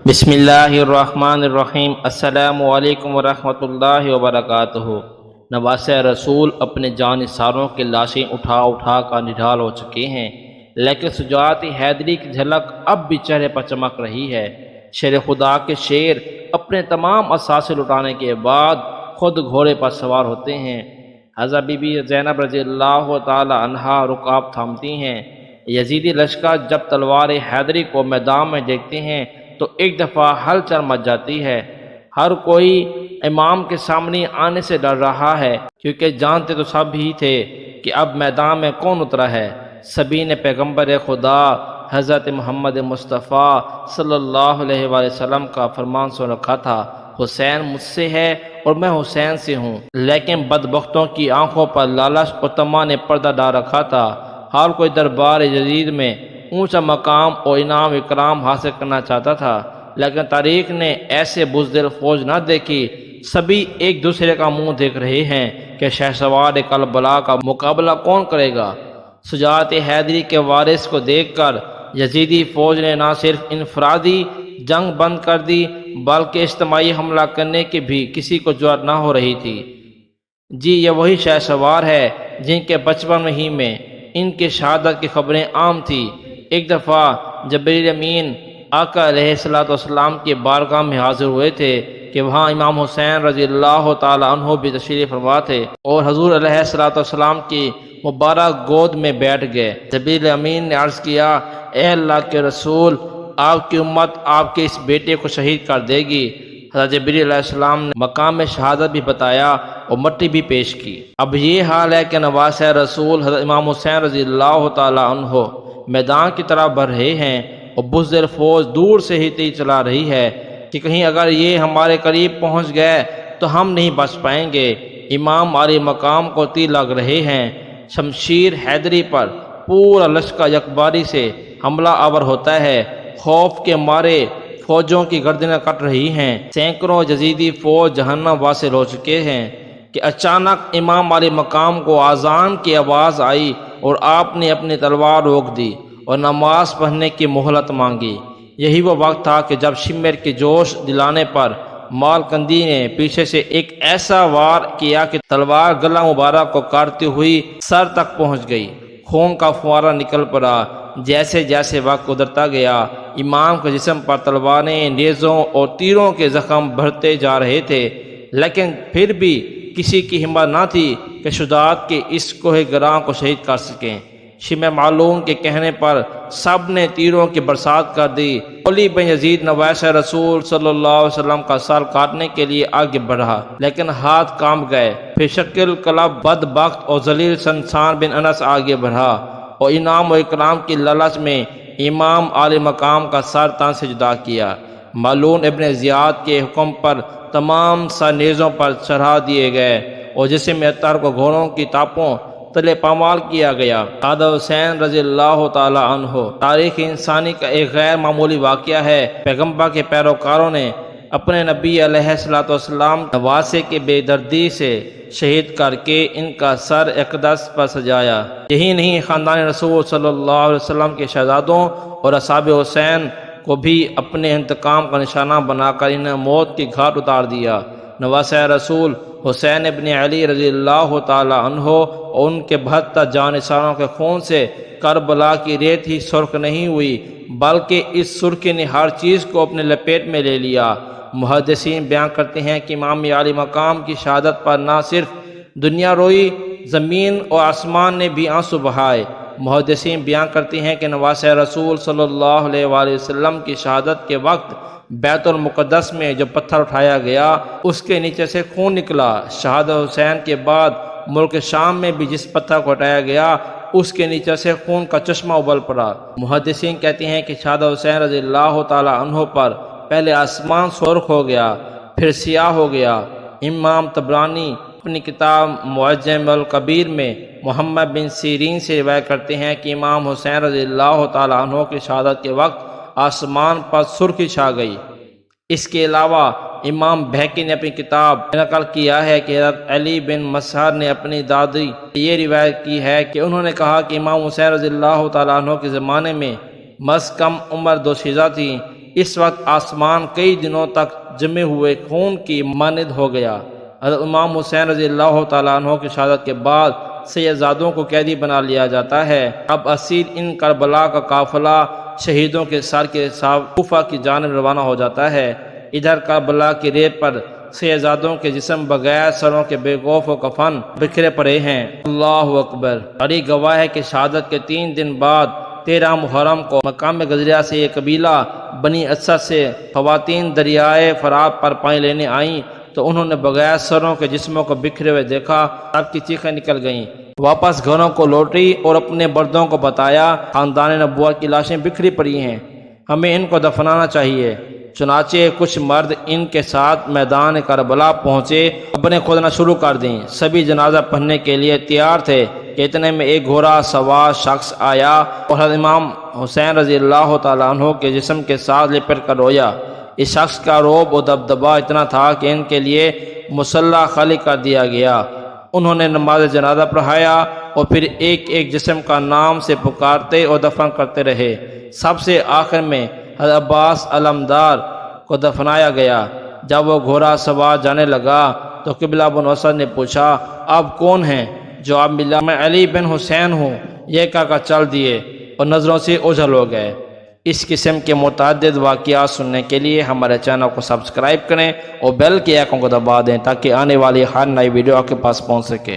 بسم اللہ الرحمن الرحیم۔ السلام علیکم ورحمۃ اللہ وبرکاتہ۔ نواسۂ رسول اپنے جانثاروں کی لاشیں اٹھا اٹھا کر نڈھال ہو چکے ہیں، لیکن شجاعت حیدری کی جھلک اب بھی چہرے پر چمک رہی ہے۔ شیر خدا کے شیر اپنے تمام اثاثے لٹانے کے بعد خود گھوڑے پر سوار ہوتے ہیں۔ حضرت بی بی زینب رضی اللہ تعالی عنہا رکاب تھامتی ہیں۔ یزیدی لشکر جب تلوار حیدری کو میدان میں دیکھتے ہیں تو ایک دفعہ ہلچل مچ جاتی ہے۔ ہر کوئی امام کے سامنے آنے سے ڈر رہا ہے، کیونکہ جانتے تو سب ہی تھے کہ اب میدان میں کون اترا ہے۔ سبھی نے پیغمبر خدا حضرت محمد مصطفیٰ صلی اللہ علیہ وآلہ وسلم کا فرمان سن رکھا تھا، حسین مجھ سے ہے اور میں حسین سے ہوں، لیکن بدبختوں کی آنکھوں پر لالچ اور طمع نے پردہ ڈال رکھا تھا۔ ہر کوئی دربار یزید میں اونچا مقام اور انعام اکرام حاصل کرنا چاہتا تھا، لیکن تاریخ نے ایسے بزدل فوج نہ دیکھی۔ سبھی ایک دوسرے کا منہ دیکھ رہے ہیں کہ شہسوار کربلا کا مقابلہ کون کرے گا۔ شجاعت حیدری کے وارث کو دیکھ کر یزیدی فوج نے نہ صرف انفرادی جنگ بند کر دی، بلکہ اجتماعی حملہ کرنے کی بھی کسی کو جرأت نہ ہو رہی تھی۔ جی یہ وہی شہسوار ہے جن کے بچپن ہی میں ان کی شہادت کی خبریں عام تھیں۔ ایک دفعہ جبریل امین آقا علیہ السلام کی بارگاہ میں حاضر ہوئے تھے کہ وہاں امام حسین رضی اللہ تعالی عنہ بھی تشریف فرما تھے، اور حضور علیہ السلام کی مبارک گود میں بیٹھ گئے۔ جبریل امین نے عرض کیا، اے اللہ کے رسول، آپ کی امت آپ کے اس بیٹے کو شہید کر دے گی۔ حضرت جبریل علیہ السلام نے مقام شہادت بھی بتایا اور مٹی بھی پیش کی۔ اب یہ حال ہے کہ نواسۂ رسول حضرت امام حسین رضی اللہ تعالی عنہ میدان کی طرف بڑھ رہے ہیں، اور بزدل فوج دور سے ہی تیر چلا رہی ہے کہ کہیں اگر یہ ہمارے قریب پہنچ گئے تو ہم نہیں بچ پائیں گے۔ امام علی مقام کو تیر لگ رہے ہیں۔ شمشیر حیدری پر پورا لشکر یکباری سے حملہ آور ہوتا ہے۔ خوف کے مارے فوجوں کی گردنیں کٹ رہی ہیں۔ سینکڑوں یزیدی فوج جہنم واصل ہو چکے ہیں کہ اچانک امام علی مقام کو اذان کی آواز آئی اور آپ نے اپنی تلوار روک دی اور نماز پڑھنے کی مہلت مانگی۔ یہی وہ وقت تھا کہ جب شمر کے جوش دلانے پر مالکندی نے پیچھے سے ایک ایسا وار کیا کہ تلوار گلہ مبارک کو کاٹتی ہوئی سر تک پہنچ گئی۔ خون کا فوارہ نکل پڑا۔ جیسے جیسے وقت گزرتا گیا، امام کے جسم پر تلواریں، نیزوں اور تیروں کے زخم بڑھتے جا رہے تھے، لیکن پھر بھی کسی کی ہمت نہ تھی کہ شجاعت کے اس کوہ گراں کو شہید کر سکیں۔ شمع معلوم کے کہنے پر سب نے تیروں کی برسات کر دی۔ علی بن یزید نواسۂ رسول صلی اللہ علیہ وسلم کا سر کاٹنے کے لیے آگے بڑھا، لیکن ہاتھ کانپ گئے۔ پھر شکل قلب بدبخت اور ذلیل سنسان بن انس آگے بڑھا، اور انعام و اکرام کی لالچ میں امام علی مقام کا سر تن سے جدا کیا۔ ملعون ابن زیاد کے حکم پر تمام سر نیزوں پر چڑھا دیے گئے، اور جسم اطہر کو گھوڑوں کی ٹاپوں تلے پامال کیا گیا۔ حضرت حسین رضی اللہ تعالی عنہ تاریخ انسانی کا ایک غیر معمولی واقعہ ہے۔ پیغمبر کے پیروکاروں نے اپنے نبی علیہ السلام نواسے کی بے دردی سے شہید کر کے ان کا سر اقدس پر سجایا۔ یہی نہیں، خاندان رسول صلی اللہ علیہ وسلم کے شہزادوں اور اصحاب حسین کو بھی اپنے انتقام کا نشانہ بنا کر انہیں موت کی گھاٹ اتار دیا۔ نواسۂ رسول حسین ابن علی رضی اللہ تعالی عنہ اور ان کے 72 جانثاروں کے خون سے کربلا کی ریت ہی سرخ نہیں ہوئی، بلکہ اس سرخی نے ہر چیز کو اپنے لپیٹ میں لے لیا۔ محدثین بیان کرتے ہیں کہ امام علی مقام کی شہادت پر نہ صرف دنیا روئی، زمین اور آسمان نے بھی آنسو بہائے۔ محدثین بیان کرتے ہیں کہ نواسۂ رسول صلی اللہ علیہ وآلہ وسلم کی شہادت کے وقت بیت المقدس میں جو پتھر اٹھایا گیا اس کے نیچے سے خون نکلا۔ شہادت حسین کے بعد ملک شام میں بھی جس پتھر کو ہٹایا گیا اس کے نیچے سے خون کا چشمہ ابل پڑا۔ محدثین کہتے ہیں کہ شہادت حسین رضی اللہ تعالی عنہ پر پہلے آسمان سرخ ہو گیا، پھر سیاہ ہو گیا۔ امام طبرانی اپنی کتاب معجم الکبیر میں محمد بن سیرین سے روایت کرتے ہیں کہ امام حسین رضی اللہ تعالی عنہ کی شہادت کے وقت آسمان پر سرخی چھا گئی۔ اس کے علاوہ امام بہقی نے اپنی کتاب نقل کیا ہے کہ حضرت علی بن مسہر نے اپنی دادی یہ روایت کی ہے کہ انہوں نے کہا کہ امام حسین رضی اللہ تعالیٰ عنہ کے زمانے میں کم عمر دوشیزہ تھیں، اس وقت آسمان کئی دنوں تک جمے ہوئے خون کی مانند ہو گیا۔ حضرت امام حسین رضی اللہ تعالیٰ عنہ کی شہادت کے بعد سیدزادوں کو قیدی بنا لیا جاتا ہے۔ اب اسیر ان کربلا کا قافلہ شہیدوں کے سر کے ساتھ کوفہ کی جانب روانہ ہو جاتا ہے۔ ادھر کربلا کی ریت پر سیدزادوں کے جسم بغیر سروں کے بے گوف و کفن بکھرے پڑے ہیں۔ اللہ اکبر۔ تاریخ گواہ ہے کہ شہادت کے 3 دن بعد 13 محرم کو مقام غزریہ سے یہ قبیلہ بنی اسد سے خواتین دریائے فرات پر پانی لینے آئیں تو انہوں نے بغیر سروں کے جسموں کو بکھرے ہوئے دیکھا، سب کی چیخیں نکل گئیں۔ واپس گھروں کو لوٹی اور اپنے مردوں کو بتایا خاندان نبوت کی لاشیں بکھری پڑی ہیں، ہمیں ان کو دفنانا چاہیے۔ چنانچہ کچھ مرد ان کے ساتھ میدان کربلا پہنچے، قبریں کھودنا شروع کر دیں۔ سبھی جنازہ پڑھنے کے لیے تیار تھے کہ اتنے میں ایک گھوڑا سوار شخص آیا اور حضرت امام حسین رضی اللہ تعالیٰ عنہ کے جسم کے ساتھ لپٹ کر رویا۔ اس شخص کا رعب و دبدبہ اتنا تھا کہ ان کے لیے مصلی خالی کر دیا گیا۔ انہوں نے نماز جنازہ پڑھایا اور پھر ایک ایک جسم کا نام سے پکارتے اور دفن کرتے رہے۔ سب سے آخر میں حضرت عباس علمدار کو دفنایا گیا۔ جب وہ گھوڑا سوار جانے لگا تو قبلہ بن اسد نے پوچھا، آپ کون ہیں؟ جواب ملا، میں علی بن حسین ہوں۔ یہ کہہ کر چل دیے اور نظروں سے اوجھل ہو گئے۔ اس قسم کے متعدد واقعات سننے کے لیے ہمارے چینل کو سبسکرائب کریں اور بیل کے آئیکن کو دبا دیں تاکہ آنے والی ہر نئی ویڈیو آپ کے پاس پہنچ سکے۔